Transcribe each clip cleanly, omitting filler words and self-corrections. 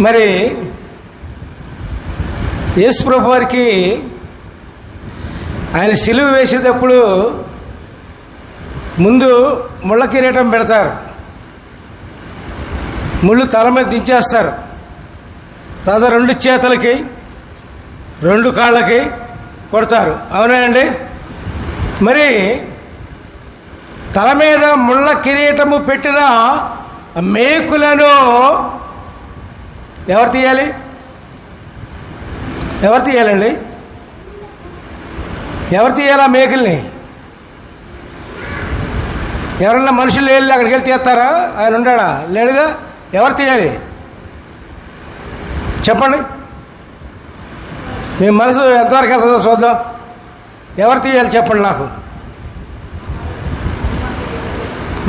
మరి యేసు ప్రభు వారికి ఆయన సిలువ వేసేటప్పుడు ముందు ముళ్ళ కిరీటం పెడతారు, ముళ్ళు తల మీద దించేస్తారు, తర్వాత 2 చేతులకి 2 కాళ్ళకి కొడతారు. అవునా అండి? మరి తల మీద ముళ్ళ కిరీటము పెట్టిన మేకులను ఎవరు తీయాలి? ఎవరు తీయాలండి? ఎవరు తీయాలి ఆ మేకుల్ని? ఎవరన్నా మనుషులు వెళ్ళి అక్కడికి వెళ్ళి తీస్తారా? ఆయన ఉన్నాడా? లేడుగా. ఎవరు తీయాలి చెప్పండి? మీ మనసు ఎంతవరకు వెళ్తుందో చూద్దాం. ఎవరు తీయాలి చెప్పండి నాకు.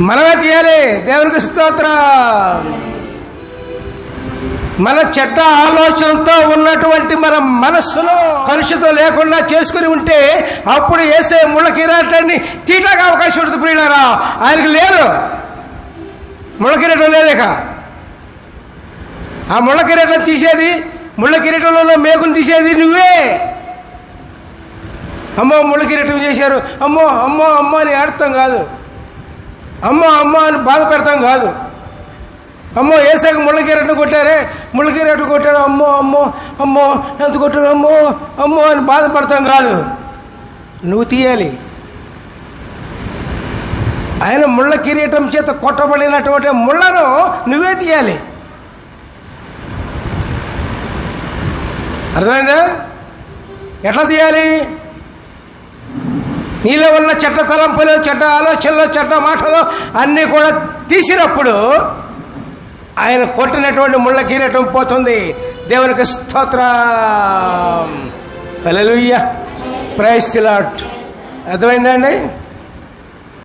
మనమే తీయాలి. దేవునికి స్తోత్రం. మన చెడ్డ ఆలోచనతో ఉన్నటువంటి మన మనస్సును కలుషితం లేకుండా చేసుకుని ఉంటే అప్పుడు వేసే ముళ్ళ కిరీటాన్ని తీయడానికి అవకాశం ఉంటుంది. ప్రియులారా, ఆయనకి లేదు, ముళ్ళ కిరీటం లేదేక. ఆ ముళ్ళ కిరీటం తీసేది, ముళ్ళ కిరీటంలో ఉన్న మేకుని తీసేది నువ్వే. అమ్మో ముళ్ళ కిరీటం చేశారు, అమ్మో అమ్మో అమ్మో అని ఆడతాం కాదు, అమ్మో అమ్మో అని బాధ పెడతాం కాదు. అమ్మో ఏసాకు ముళ్ళ కిరీటం కొట్టారే, ముళ్ళ కిరీటం కొట్టారు, అమ్మో అమ్మో అమ్మో ఎంత కొట్టారు, అమ్మో అమ్మో అని బాధపడతాం కాదు. నువ్వు తీయాలి. ఆయన ముళ్ళ కిరీటం చేత కొట్టబడినటువంటి ముళ్ళను నువ్వే తీయాలి. అర్థమైందా? ఎట్లా తీయాలి? నీలో ఉన్న చెడ్డ తలంపులు, చెడ్డ ఆలోచనలు, చెడ్డ మాటలు అన్నీ కూడా తీసినప్పుడు ఆయన కొట్టినటువంటి ముళ్ళ కిరీటం పోతుంది. దేవునికి స్తోత్రం. హల్లెలూయా. Praise the Lord. అర్థమైందా అండి?